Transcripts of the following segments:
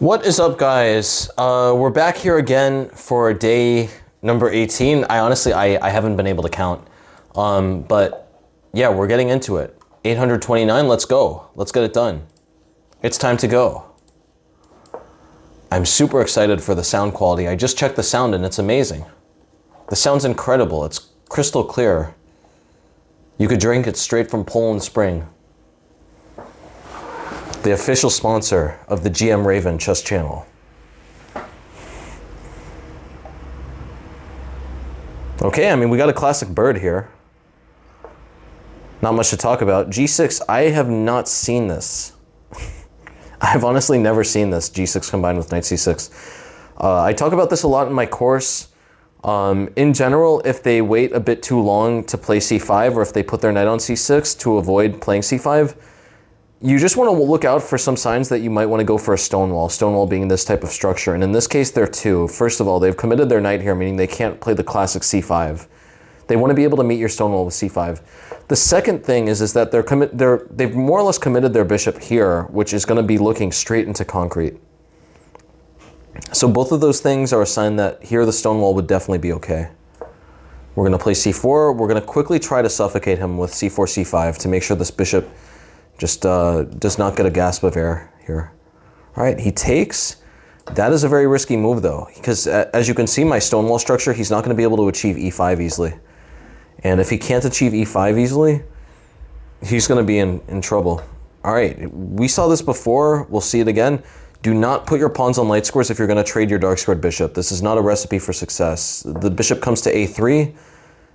What is up, guys? We're back here again for day number 18. I haven't been able to count. But yeah, we're getting into it. 829, let's go. Let's get it done. It's time to go. I'm super excited for the sound quality. I just checked the sound and it's amazing. The sound's incredible. It's crystal clear. You could drink it straight from Poland Spring. The official sponsor of the GM Raven chess channel. Okay, I mean, we got a classic bird here. Not much to talk about. G6, I have not seen this. I've honestly never seen this, G6 combined with Knight C6. I talk about this a lot in my course. In general, if they wait a bit too long to play C5, or if they put their knight on C6 to avoid playing C5, you just want to look out for some signs that you might want to go for a stonewall. Stonewall being this type of structure. And in this case, there are two. First of all, they've committed their knight here, meaning they can't play the classic C5. They want to be able to meet your stonewall with C5. The second thing is that they've more or less committed their bishop here, which is going to be looking straight into concrete. So both of those things are a sign that here the stonewall would definitely be okay. We're going to play C4. We're going to quickly try to suffocate him with C4, C5 to make sure this bishop just does not get a gasp of air here. All right, he takes. That is a very risky move though, because as you can see my stonewall structure, he's not going to be able to achieve E5 easily. And if he can't achieve E5 easily, he's going to be in trouble. All right, we saw this before. We'll see it again. Do not put your pawns on light squares if you're going to trade your dark squared bishop. This is not a recipe for success. The bishop comes to A3.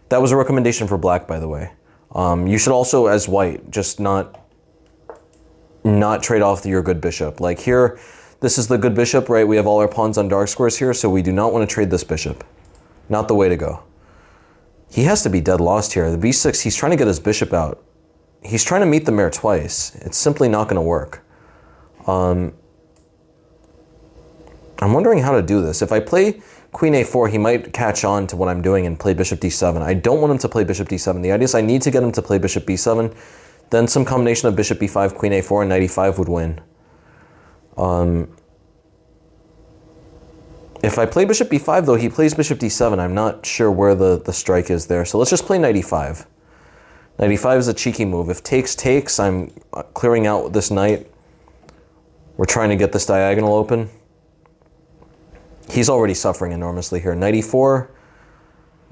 That was a recommendation for black, by the way. You should also, as white, just not trade off your good bishop. Like here, this is the good bishop, right? We have all our pawns on dark squares here, so we do not want to trade this bishop. Not the way to go. He has to be dead lost here. The B6, he's trying to get his bishop out. He's trying to meet the mare twice. It's simply not going to work. I'm wondering how to do this. If I play Queen A4, he might catch on to what I'm doing and play Bishop D7. I don't want him to play Bishop D7. The idea is I need to get him to play Bishop B7. Then some combination of Bishop B5, Queen A4, and Knight E5 would win. If I play Bishop B5, though, he plays Bishop D7. I'm not sure where the strike is there. So let's just play Knight E5. Knight E5 is a cheeky move. If takes, I'm clearing out this knight. We're trying to get this diagonal open. He's already suffering enormously here. Knight E4.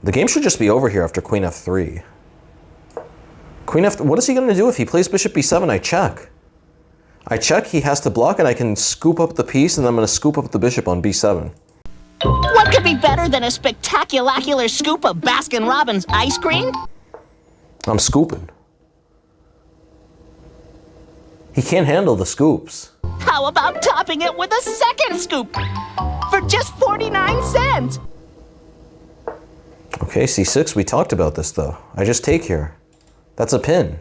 The game should just be over here after Queen F3. Queen F, what is he going to do if he plays Bishop B7? I check. I check, he has to block, and I can scoop up the piece, and I'm going to scoop up the bishop on B7. What could be better than a spectacular scoop of Baskin-Robbins ice cream? I'm scooping. He can't handle the scoops. How about topping it with a second scoop for just 49 cents? Okay, C6, we talked about this, though. I just take here. That's a pin.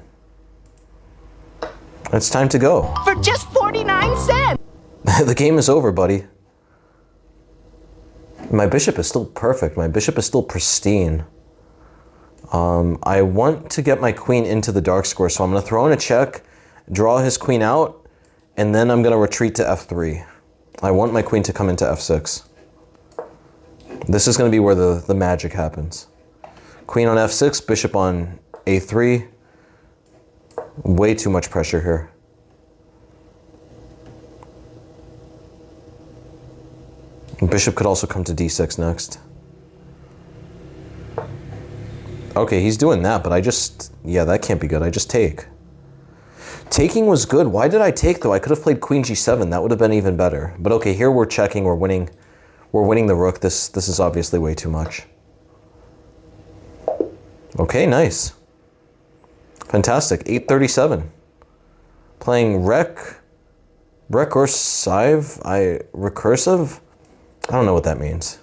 It's time to go. For just 49 cents! The game is over, buddy. My bishop is still perfect. My bishop is still pristine. I want to get my queen into the dark square, so I'm going to throw in a check, draw his queen out, and then I'm going to retreat to F3. I want my queen to come into F6. This is going to be where the magic happens. Queen on F6, bishop on A3. Way too much pressure here. Bishop could also come to D6 next. Okay, he's doing that, but yeah, that can't be good. I just take. Taking was good. Why did I take, though? I could have played Queen G7. That would have been even better. But okay, here we're checking. We're winning. We're winning the rook. This is obviously way too much. Okay, nice. Fantastic. 837. Playing recursive? Recursive? I don't know what that means.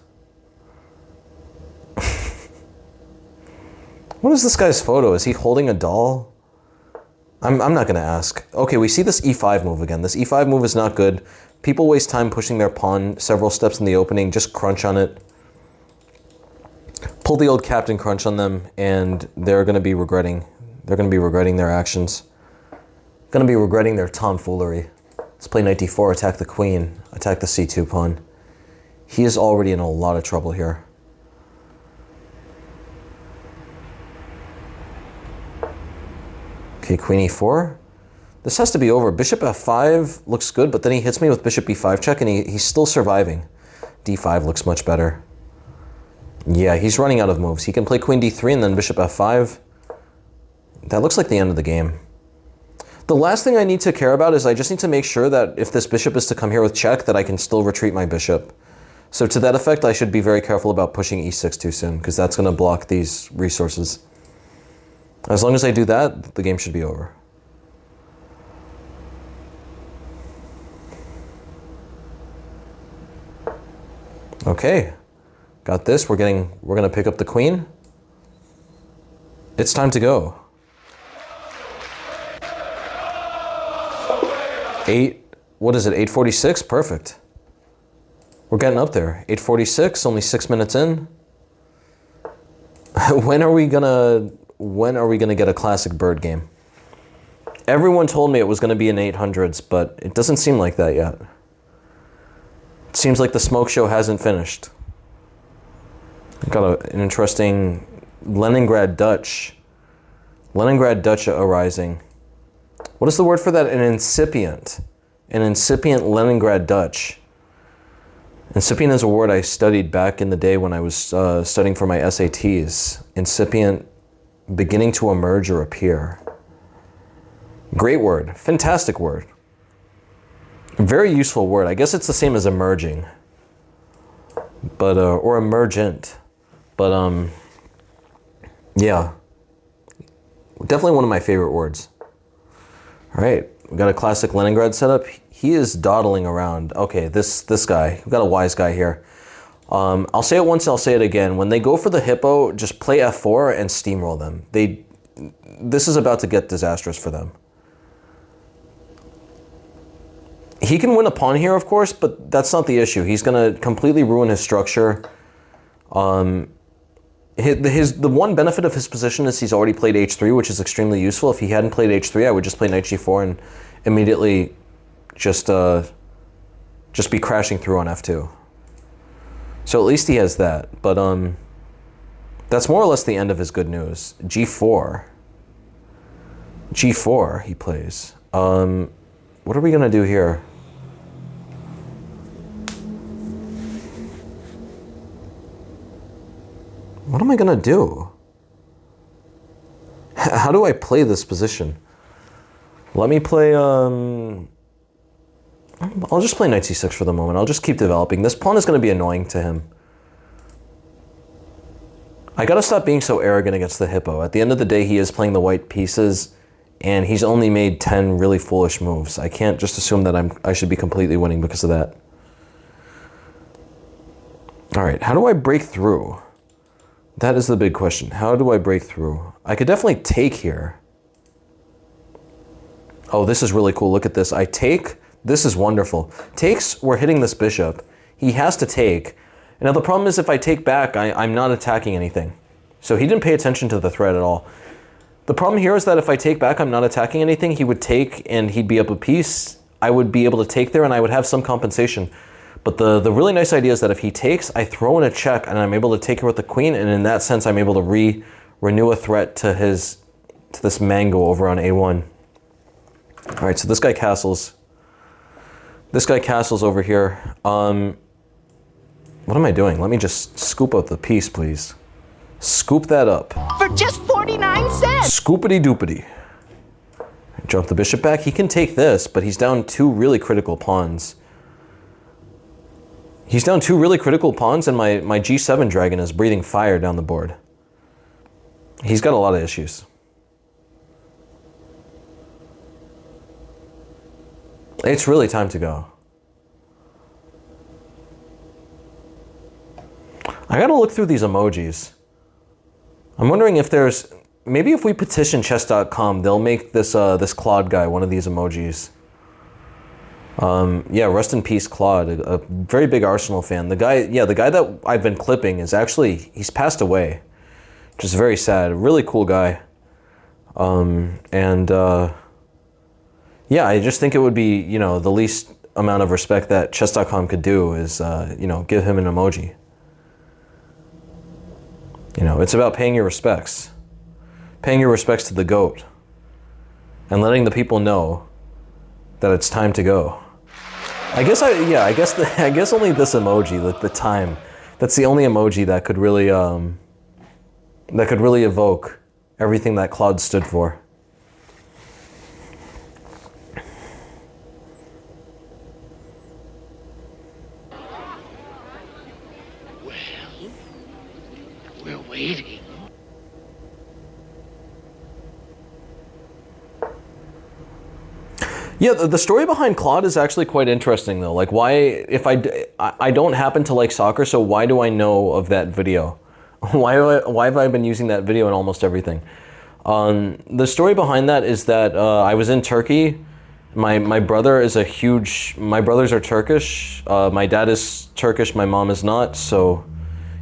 What is this guy's photo? Is he holding a doll? I'm not going to ask. Okay, we see this E5 move again. This E5 move is not good. People waste time pushing their pawn several steps in the opening. Just crunch on it. Pull the old captain crunch on them, and they're going to be regretting. They're going to be regretting their actions. Going to be regretting their tomfoolery. Let's play knight d4, attack the queen, attack the c2 pawn. He is already in a lot of trouble here. Okay, queen e4. This has to be over. Bishop f5 looks good, but then he hits me with bishop b5 check, and he's still surviving. d5 looks much better. Yeah, he's running out of moves. He can play queen d3 and then bishop f5. That looks like the end of the game. The last thing I need to care about is I just need to make sure that if this bishop is to come here with check, that I can still retreat my bishop. So to that effect, I should be very careful about pushing e6 too soon, because that's going to block these resources. As long as I do that, the game should be over. Okay, got this. We're going to pick up the queen. It's time to go. 8:46? Perfect. We're getting up there. 8:46, only 6 minutes in. When are we gonna get a classic bird game? Everyone told me it was gonna be in 800s, but it doesn't seem like that yet. It seems like the smoke show hasn't finished. Got an interesting Leningrad Dutch arising. What is the word for that? An incipient Leningrad Dutch. Incipient is a word I studied back in the day when I was studying for my SATs. Incipient, beginning to emerge or appear. Great word, fantastic word. Very useful word. I guess it's the same as emerging, but or emergent, but yeah, definitely one of my favorite words. All right, we got a classic Leningrad setup. He is dawdling around. Okay, this guy, we got a wise guy here. I'll say it once, I'll say it again. When they go for the hippo, just play f4 and steamroll them. This is about to get disastrous for them. He can win a pawn here, of course, but that's not the issue. He's going to completely ruin his structure. The one benefit of his position is he's already played h3, which is extremely useful. If he hadn't played h3, I would just play knight g4 and immediately just be crashing through on f2. So at least he has that. But that's more or less the end of his good news. g4. g4 he plays. What are we going to do here? What am I going to do? How do I play this position? Let me play, I'll just play knight c6 for the moment. I'll just keep developing. This pawn is going to be annoying to him. I got to stop being so arrogant against the hippo. At the end of the day, he is playing the white pieces, and he's only made 10 really foolish moves. I can't just assume that I should be completely winning because of that. All right, how do I break through? That is the big question. How do I break through? I could definitely take here. Oh, this is really cool. Look at this. I take. This is wonderful. Takes, we're hitting this bishop. He has to take. And now the problem is if I take back, I'm not attacking anything. So he didn't pay attention to the threat at all. The problem here is that if I take back, I'm not attacking anything. He would take and he'd be up a piece. I would be able to take there and I would have some compensation. But the really nice idea is that if he takes, I throw in a check and I'm able to take her with the queen. And in that sense, I'm able to renew a threat to this mango over on a1. All right, so this guy castles. This guy castles over here. What am I doing? Let me just scoop out the piece, please. Scoop that up. For just 49 cents! Scoopity doopity. Jump the bishop back. He can take this, but he's down two really critical pawns. He's down two really critical pawns, and my g7 dragon is breathing fire down the board. He's got a lot of issues. It's really time to go. I gotta look through these emojis. I'm wondering if there's, maybe if we petition chess.com, they'll make this this Claude guy one of these emojis. Yeah, rest in peace, Claude, a very big Arsenal fan. The guy that I've been clipping is actually, he's passed away, which is very sad. A really cool guy. Yeah, I just think it would be, you know, the least amount of respect that chess.com could do is, you know, give him an emoji. You know, it's about paying your respects. Paying your respects to the GOAT. And letting the people know that it's time to go. I guess only this emoji, the time, that's the only emoji that could really evoke everything that Claude stood for. Well, we're waiting. Yeah, the story behind Claude is actually quite interesting, though. Like, why, if I don't happen to like soccer, so why do I know of that video? Why have I been using that video in almost everything? The story behind that is that I was in Turkey. My brothers are Turkish. My dad is Turkish, my mom is not, so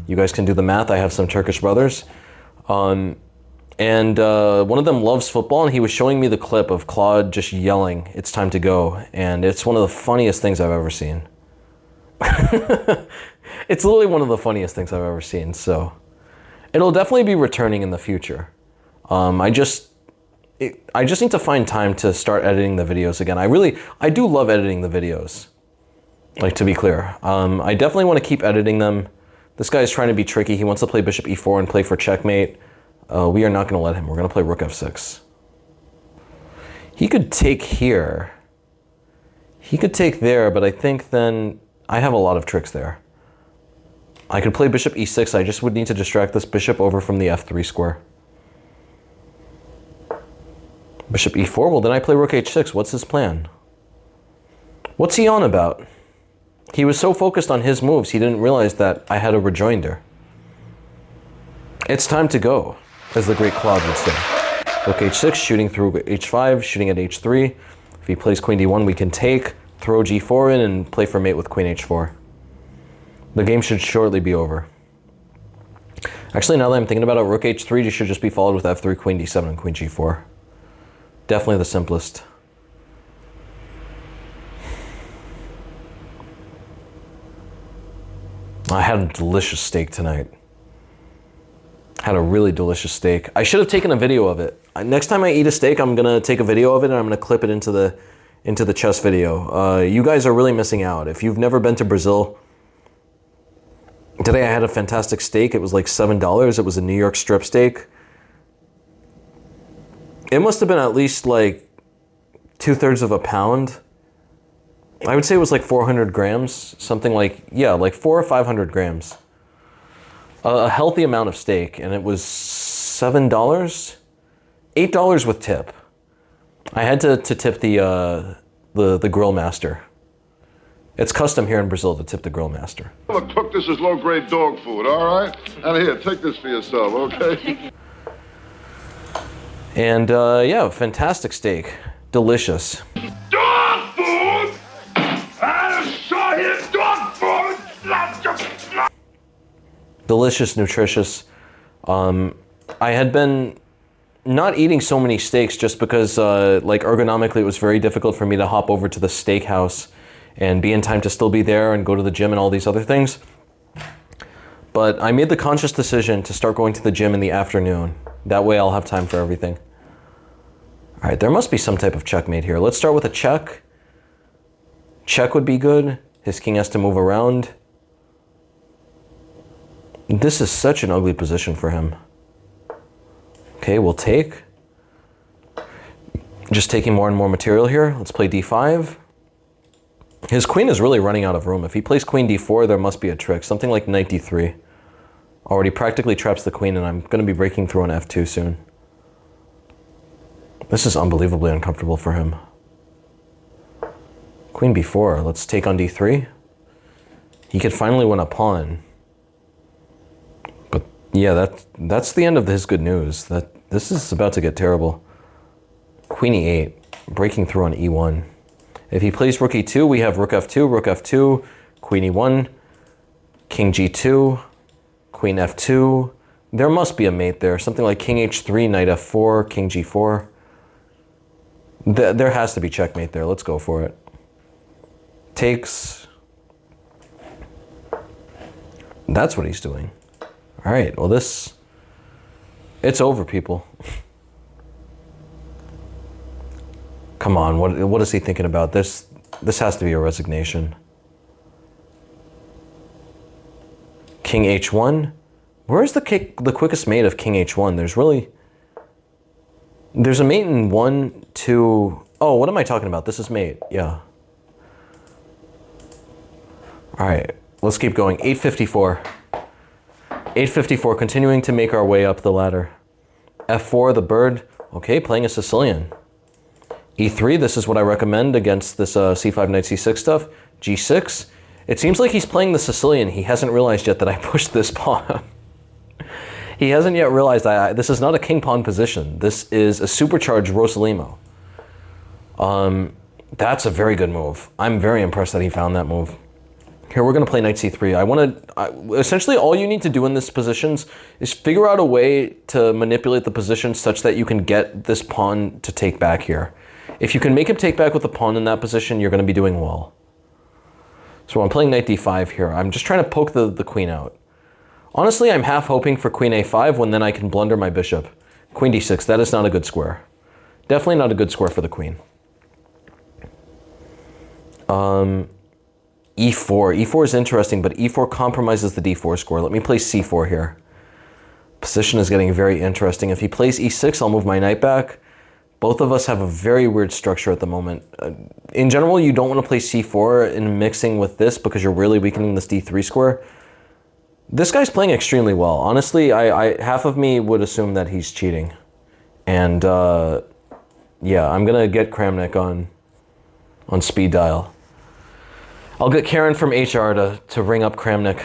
you guys can do the math. I have some Turkish brothers. And one of them loves football, and he was showing me the clip of Claude just yelling, "It's time to go." And it's one of the funniest things I've ever seen. It's literally one of the funniest things I've ever seen, so it'll definitely be returning in the future. I just need to find time to start editing the videos again. I do love editing the videos, like, to be clear. I definitely want to keep editing them. This guy is trying to be tricky. He wants to play bishop e4 and play for checkmate. We are not going to let him. We're going to play rook f6. He could take here. He could take there, but I think then I have a lot of tricks there. I could play bishop e6. I just would need to distract this bishop over from the f3 square. Bishop e4. Well, then I play rook h6. What's his plan? What's he on about? He was so focused on his moves, he didn't realize that I had a rejoinder. It's time to go, as the great Claude would say. Rook h6, shooting through h5, shooting at h3. If he plays queen d1, we can take, throw g4 in, and play for mate with queen h4. The game should shortly be over. Actually, now that I'm thinking about it, rook h3 should just be followed with f3, queen d7, and queen g4. Definitely the simplest. I had a delicious steak tonight. Had a really delicious steak. I should have taken a video of it. Next time I eat a steak, I'm gonna take a video of it and I'm gonna clip it into the chess video. You guys are really missing out. If you've never been to Brazil, today I had a fantastic steak. It was like $7. It was a New York strip steak. It must have been at least like 2/3 of a pound. I would say it was like 400 grams, something like, yeah, like 400 or 500 grams. A healthy amount of steak, and it was $7, $8 with tip. I had to tip the grill master. It's custom here in Brazil to tip the grill master. Look, cook this as low-grade dog food, all right? And here, take this for yourself, okay? And yeah, fantastic steak, delicious. Dog food! I saw him dog food! Delicious, nutritious. I had been not eating so many steaks just because, like, ergonomically, it was very difficult for me to hop over to the steakhouse and be in time to still be there and go to the gym and all these other things. But I made the conscious decision to start going to the gym in the afternoon. That way I'll have time for everything. All right, there must be some type of checkmate here. Let's start with a check. Check would be good. His king has to move around. This is such an ugly position for him. Okay, we'll take. Just taking more and more material here. Let's play d5. His queen is really running out of room. If he plays queen d4, there must be a trick. Something like knight d3. Already practically traps the queen, and I'm going to be breaking through on f2 soon. This is unbelievably uncomfortable for him. Queen b4. Let's take on d3. He could finally win a pawn. Yeah, that's the end of his good news. This is about to get terrible. Queen e8, breaking through on e1. If he plays rook e2, we have rook f2, queen e1, king g2, queen f2. There must be a mate there. Something like king h3, knight f4, king g4. There has to be checkmate there. Let's go for it. Takes. That's what he's doing. All right, well this, it's over, people. Come on, what is he thinking about? This has to be a resignation. King H1. Where's the quickest mate of King H1? There's a mate in 1, 2. Oh, what am I talking about? This is mate. Yeah. All right, let's keep going. 854. 854, continuing to make our way up the ladder. F4, the bird. Okay, playing a Sicilian. E3, this is what I recommend against this C5 knight C6 stuff. G6. It seems like he's playing the Sicilian. He hasn't realized yet that I pushed this pawn. He hasn't yet realized this is not a king pawn position. This is a supercharged Rosalimo. That's a very good move. I'm very impressed that he found that move. Here we're going to play knight c3. Essentially all you need to do in these positions is figure out a way to manipulate the position such that you can get this pawn to take back here. If you can make him take back with the pawn in that position, you're going to be doing well. So I'm playing knight d5 here. I'm just trying to poke the queen out. Honestly, I'm half hoping for queen a5 when then I can blunder my bishop. Queen d6, that is not a good square. Definitely not a good square for the queen. E4. E4 is interesting, but E4 compromises the d4 score. Let me play c4 here. Position is getting very interesting. If he plays e6, I'll move my knight back. Both of us have a very weird structure at the moment. In general, you don't want to play c4 in mixing with this because you're really weakening this d3 square. This guy's playing extremely well. Honestly, half of me would assume that he's cheating. And yeah, I'm going to get Kramnik on speed dial. I'll get Karen from HR to ring up Kramnik,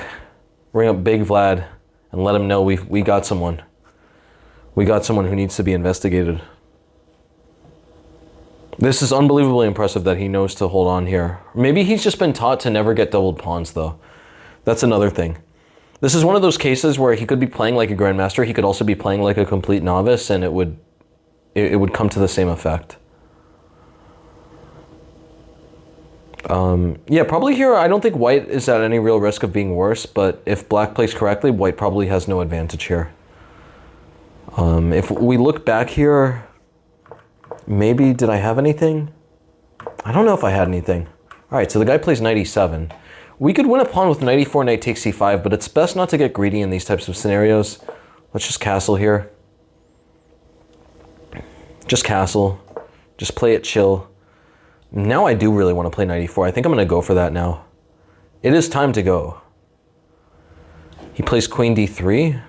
ring up Big Vlad, and let him know we got someone. We got someone who needs to be investigated. This is unbelievably impressive that he knows to hold on here. Maybe he's just been taught to never get doubled pawns, though. That's another thing. This is one of those cases where he could be playing like a grandmaster. He could also be playing like a complete novice, and it would come to the same effect. Yeah, probably here, I don't think white is at any real risk of being worse, but if black plays correctly, white probably has no advantage here. If we look back here, maybe, did I have anything? I don't know if I had anything. All right, so the guy plays knight e7. We could win a pawn with knight e4, knight takes c5, but it's best not to get greedy in these types of scenarios. Let's just castle here. Just castle. Just play it chill. Now I do really want to play knight e4. I think I'm going to go for that now. It is time to go. He plays queen d3.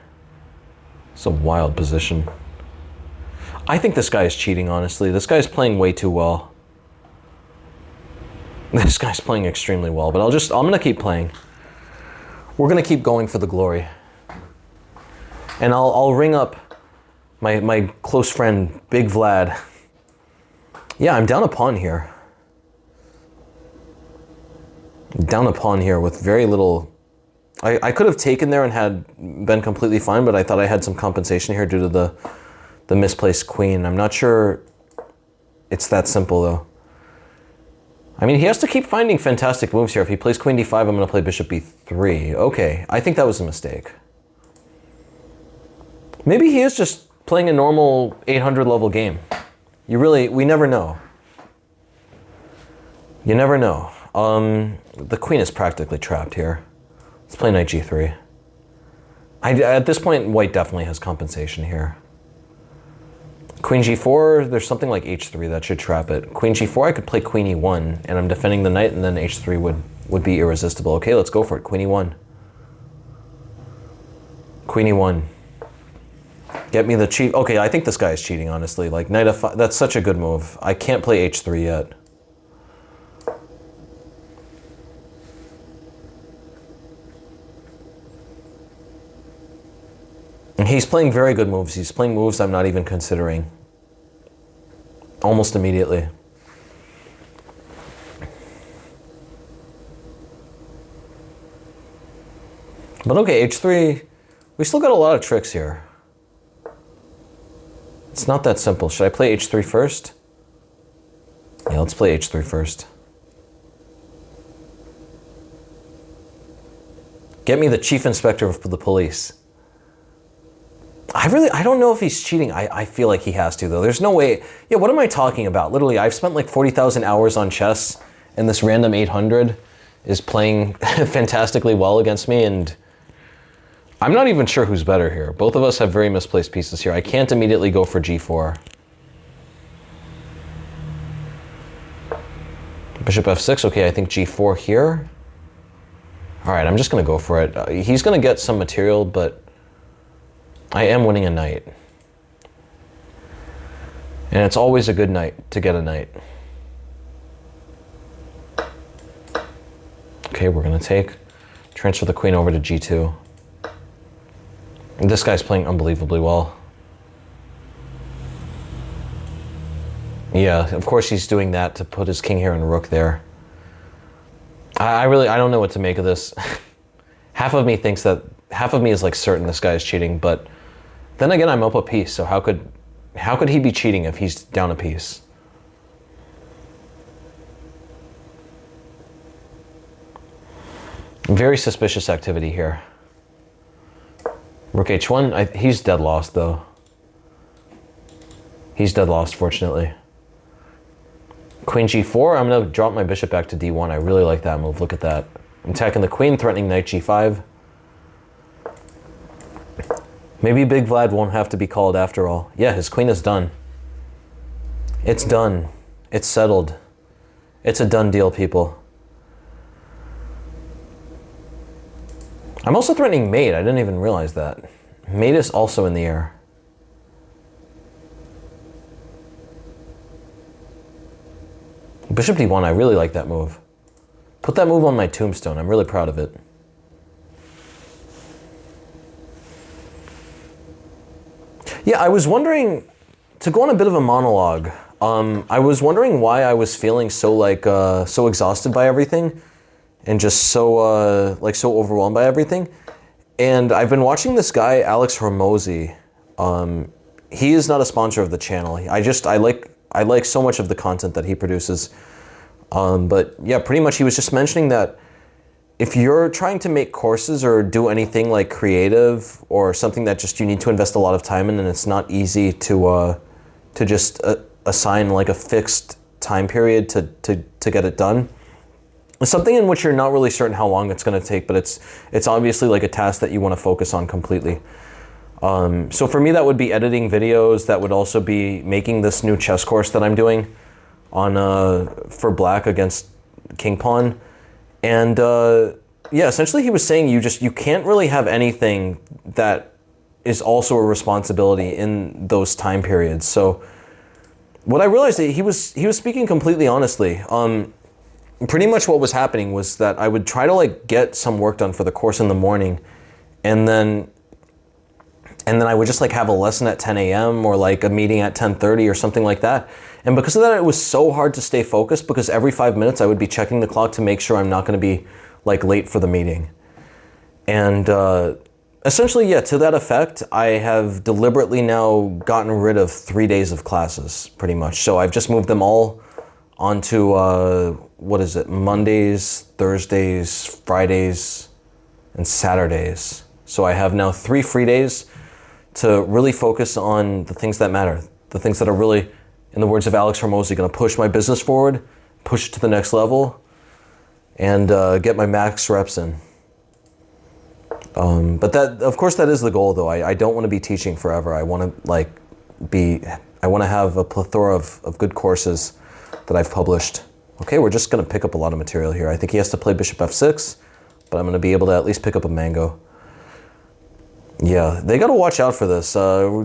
It's a wild position. I think this guy is cheating, honestly. This guy's playing way too well. This guy's playing extremely well, but I'm going to keep playing. We're going to keep going for the glory. And I'll ring up my close friend, Big Vlad. Yeah, I'm down a pawn here. Down a pawn here with very little... I could have taken there and had been completely fine, but I thought I had some compensation here due to the misplaced queen. I'm not sure it's that simple, though. I mean, he has to keep finding fantastic moves here. If he plays queen d5, I'm going to play bishop b3. Okay, I think that was a mistake. Maybe he is just playing a normal 800 level game. We never know. You never know. The queen is practically trapped here. Let's play knight g3. At this point, white definitely has compensation here. Queen g4, there's something like h3 that should trap it. Queen g4, I could play queen e1, and I'm defending the knight, and then h3 would be irresistible. Okay, let's go for it. Queen e1. Queen e1. Get me the cheat. Okay, I think this guy is cheating, honestly. Like, knight f5, that's such a good move. I can't play h3 yet. He's playing very good moves. He's playing moves I'm not even considering. Almost immediately. But okay, h3, we still got a lot of tricks here. It's not that simple. Should I play h3 first? let's play h3 first. Get me the chief inspector of the police. I don't know if he's cheating. I feel like he has to, though. There's no way. Yeah, what am I talking about? Literally, I've spent like 40,000 hours on chess, and this random 800 is playing fantastically well against me, and I'm not even sure who's better here. Both of us have very misplaced pieces here. I can't immediately go for g4. Bishop f6, okay, I think g4 here. All right, I'm just gonna go for it. He's gonna get some material, but I am winning a knight. And it's always a good knight to get a knight. Okay, we're gonna transfer the queen over to g2. And this guy's playing unbelievably well. Yeah, of course he's doing that to put his king here and rook there. I don't know what to make of this. Half of me is like certain this guy is cheating, but then again, I'm up a piece, so how could he be cheating if he's down a piece? Very suspicious activity here. Rook h1, he's dead lost though. He's dead lost, fortunately. Queen g4, I'm gonna drop my bishop back to d1. I really like that move, look at that. I'm attacking the queen, threatening knight g5. Maybe Big Vlad won't have to be called after all. Yeah, his queen is done. It's done. It's settled. It's a done deal, people. I'm also threatening mate. I didn't even realize that. Mate is also in the air. Bishop d1, I really like that move. Put that move on my tombstone. I'm really proud of it. Yeah, I was wondering, to go on a bit of a monologue, I was wondering why I was feeling so so exhausted by everything and just so so overwhelmed by everything. And I've been watching this guy, Alex Hormozy. He is not a sponsor of the channel. I like so much of the content that he produces. But yeah, pretty much he was just mentioning that if you're trying to make courses or do anything like creative or something that just you need to invest a lot of time in, and it's not easy to just assign like a fixed time period to get it done. It's something in which you're not really certain how long it's going to take, but it's obviously like a task that you want to focus on completely. So for me, that would be editing videos. That would also be making this new chess course that I'm doing on for black against king pawn. And yeah, essentially he was saying you can't really have anything that is also a responsibility in those time periods. So what I realized, he was speaking completely honestly. Pretty much what was happening was that I would try to like get some work done for the course in the morning, and then I would just like have a lesson at 10 a.m. or like a meeting at 10:30 or something like that. And because of that, it was so hard to stay focused because every 5 minutes I would be checking the clock to make sure I'm not going to be like late for the meeting. And essentially, yeah, to that effect, I have deliberately now gotten rid of 3 days of classes pretty much. So I've just moved them all onto, what is it, Mondays, Thursdays, Fridays, and Saturdays. So I have now 3 free days to really focus on the things that matter, the things that are really, in the words of Alex Hormozy, going to push my business forward, push it to the next level, and get my max reps in. But that, of course, that is the goal, though. I don't want to be teaching forever. I want to have a plethora of good courses that I've published. Okay, we're just going to pick up a lot of material here. I think he has to play bishop f6, but I'm going to be able to at least pick up a mango. Yeah, they got to watch out for this.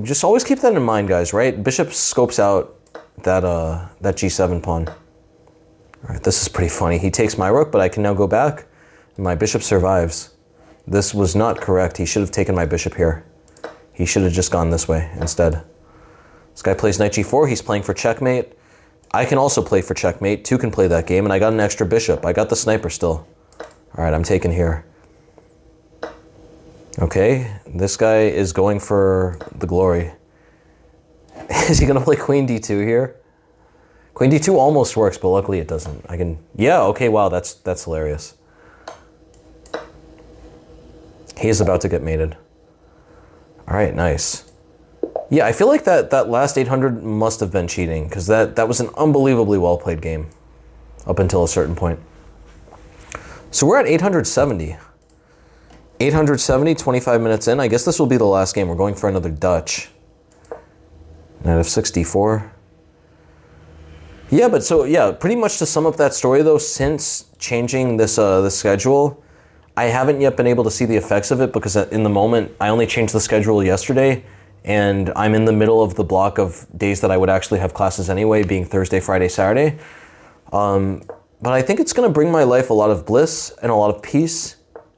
Just always keep that in mind, guys, right? Bishop scopes out that g7 pawn. All right, this is pretty funny. He takes my rook, but I can now go back, and my bishop survives. This was not correct. He should have taken my bishop here. He should have just gone this way instead. This guy plays knight g4. He's playing for checkmate. I can also play for checkmate. Two can play that game, and I got an extra bishop. I got the sniper still. All right, I'm taking here. Okay, this guy is going for the glory. Is he going to play queen d2 here? Queen d2 almost works, but luckily it doesn't. I can, yeah, okay, wow, that's hilarious. He is about to get mated. All right, nice. Yeah, I feel like that last 800 must have been cheating, because that was an unbelievably well-played game up until a certain point. So we're at 870. 870, 25 minutes in. I guess this will be the last game. We're going for another Dutch. Knight of 64. Yeah, but so, yeah, pretty much to sum up that story, though, since changing this schedule, I haven't yet been able to see the effects of it because in the moment, I only changed the schedule yesterday, and I'm in the middle of the block of days that I would actually have classes anyway, being Thursday, Friday, Saturday. But I think it's going to bring my life a lot of bliss and a lot of peace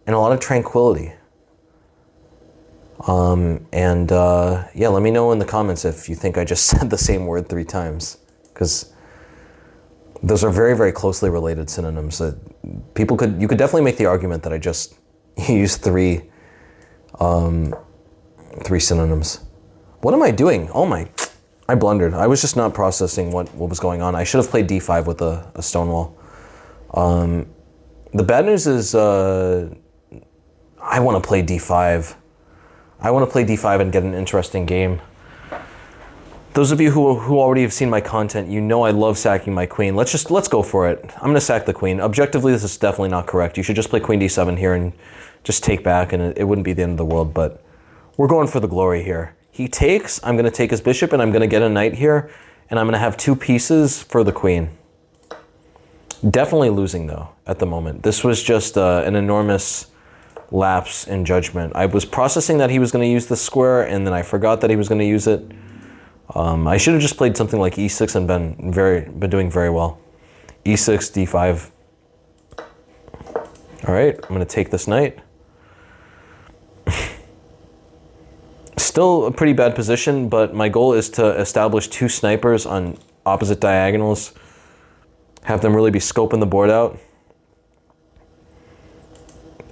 and a lot of tranquility. Yeah, let me know in the comments if you think I just said the same word 3 times, because those are very, very closely related synonyms. You could definitely make the argument that I just used three synonyms. What am I doing? I blundered. I was just not processing what was going on. I should have played d5 with a stonewall. The bad news is I want to play d5. I want to play d5 and get an interesting game. Those of you who already have seen my content, you know I love sacking my queen. Let's go for it. I'm going to sack the queen. Objectively, this is definitely not correct. You should just play queen d7 here and just take back, and it wouldn't be the end of the world, but we're going for the glory here. He takes, I'm going to take his bishop, and I'm going to get a knight here, and I'm going to have 2 pieces for the queen. Definitely losing, though, at the moment. This was just an enormous lapse in judgment. I was processing that he was going to use this square, and then I forgot that he was going to use it. I should have just played something like e6 and been doing very well. e6, d5. All right, I'm going to take this knight. Still a pretty bad position, but my goal is to establish 2 snipers on opposite diagonals. Have them really be scoping the board out.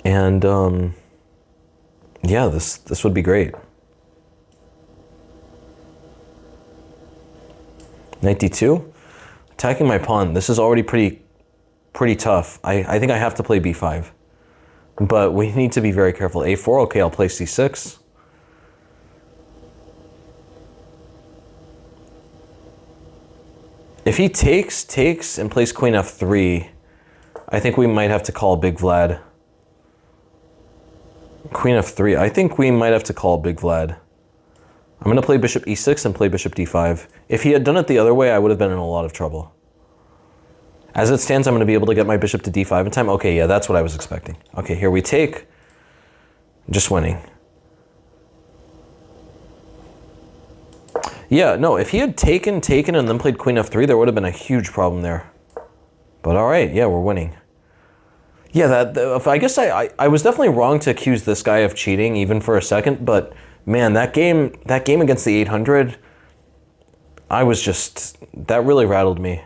And yeah, this would be great. Knight d2, attacking my pawn. This is already pretty tough. I think I have to play b5, but we need to be very careful. a4, okay, I'll play c6. If he takes, and plays queen f3, I think we might have to call Big Vlad. Queen f3, I think we might have to call Big Vlad. I'm going to play bishop e6 and play bishop d5. If he had done it the other way, I would have been in a lot of trouble. As it stands, I'm going to be able to get my bishop to d5 in time. Okay, yeah, that's what I was expecting. Okay, here we take. Just winning. Yeah, no, if he had taken, and then played queen f3, there would have been a huge problem there. But all right, yeah, we're winning. Yeah, I guess I was definitely wrong to accuse this guy of cheating, even for a second, but man, that game against the 800, that really rattled me.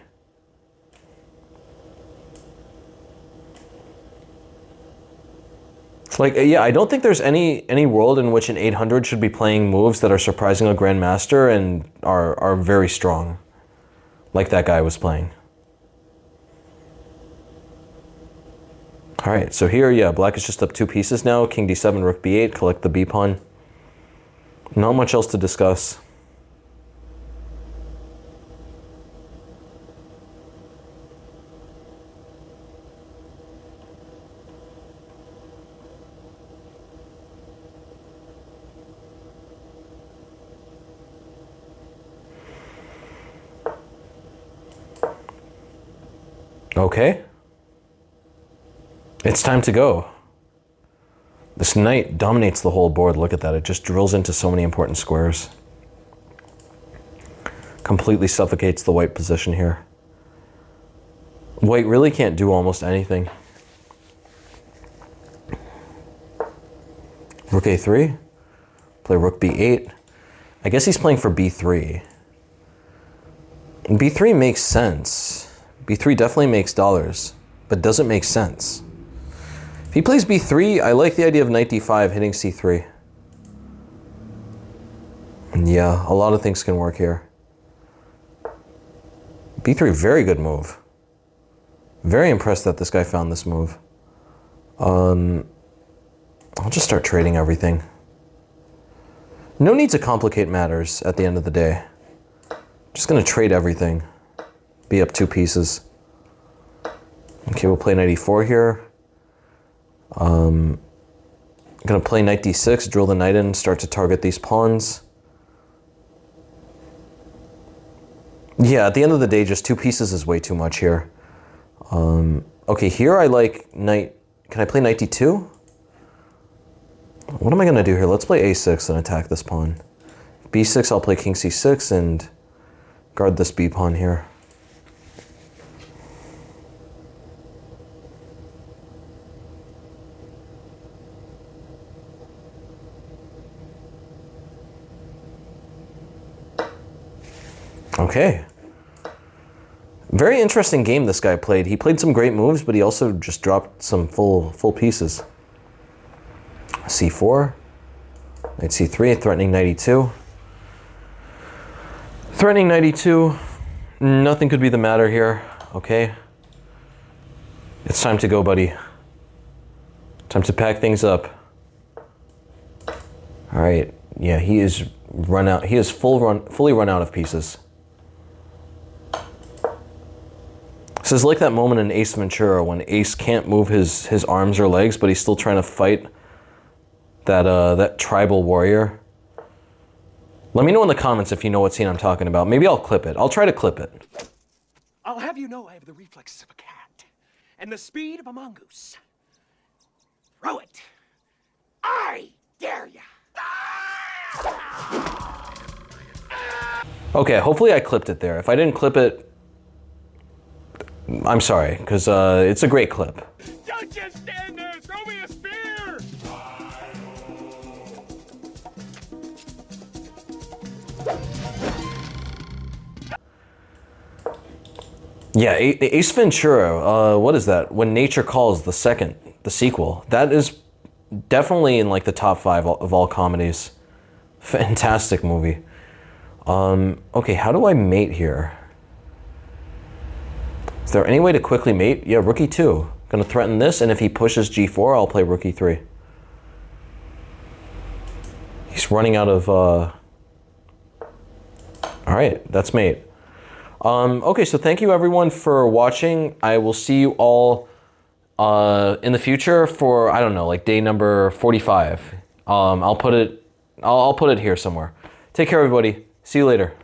Like, yeah, I don't think there's any world in which an 800 should be playing moves that are surprising a grandmaster and are very strong, like that guy was playing. All right, so here, yeah, black is just up 2 pieces now. King d7, rook b8, collect the b pawn. Not much else to discuss. Okay. It's time to go. This knight dominates the whole board. Look at that. It just drills into so many important squares. Completely suffocates the white position here. White really can't do almost anything. Rook a3. Play rook b8. I guess he's playing for b3. And b3 makes sense. b3 definitely makes dollars, but doesn't make sense. If he plays b3, I like the idea of knight d5 hitting c3. And yeah, a lot of things can work here. B3, very good move. Very impressed that this guy found this move. I'll just start trading everything. No need to complicate matters at the end of the day. Just gonna trade everything. Be up 2 pieces. Okay, we'll play knight e4 here. Gonna play knight d6, drill the knight in, start to target these pawns. Yeah, at the end of the day, just 2 pieces is way too much here. Okay, here I like knight. Can I play knight d2? What am I gonna do here? Let's play a6 and attack this pawn. b6, I'll play king c6 and guard this b pawn here. Okay. Very interesting game this guy played. He played some great moves, but he also just dropped some full pieces. c4, knight c3, threatening knight e2. Threatening knight e2. Nothing could be the matter here. Okay. It's time to go, buddy. Time to pack things up. All right. Yeah, he is run out. He is fully run out of pieces. This is like that moment in Ace Ventura when Ace can't move his arms or legs, but he's still trying to fight that tribal warrior. Let me know in the comments if you know what scene I'm talking about. Maybe I'll clip it. I'll try to clip it. I'll have you know I have the reflexes of a cat and the speed of a mongoose. Throw it. I dare ya. Okay, hopefully I clipped it there. If I didn't clip it, I'm sorry, because it's a great clip. Don't just stand there. Throw me a spear. Yeah, Ace Ventura, what is that? When Nature Calls, the sequel. That is definitely in like the top 5 of all comedies. Fantastic movie. Okay, how do I mate here? Is there any way to quickly mate? Yeah, rook e2. Gonna threaten this, and if he pushes g4, I'll play rook e3. He's running out of, all right, that's mate. Okay, so thank you everyone for watching. I will see you all in the future for, I don't know, like day number 45. I'll put it here somewhere. Take care, everybody. See you later.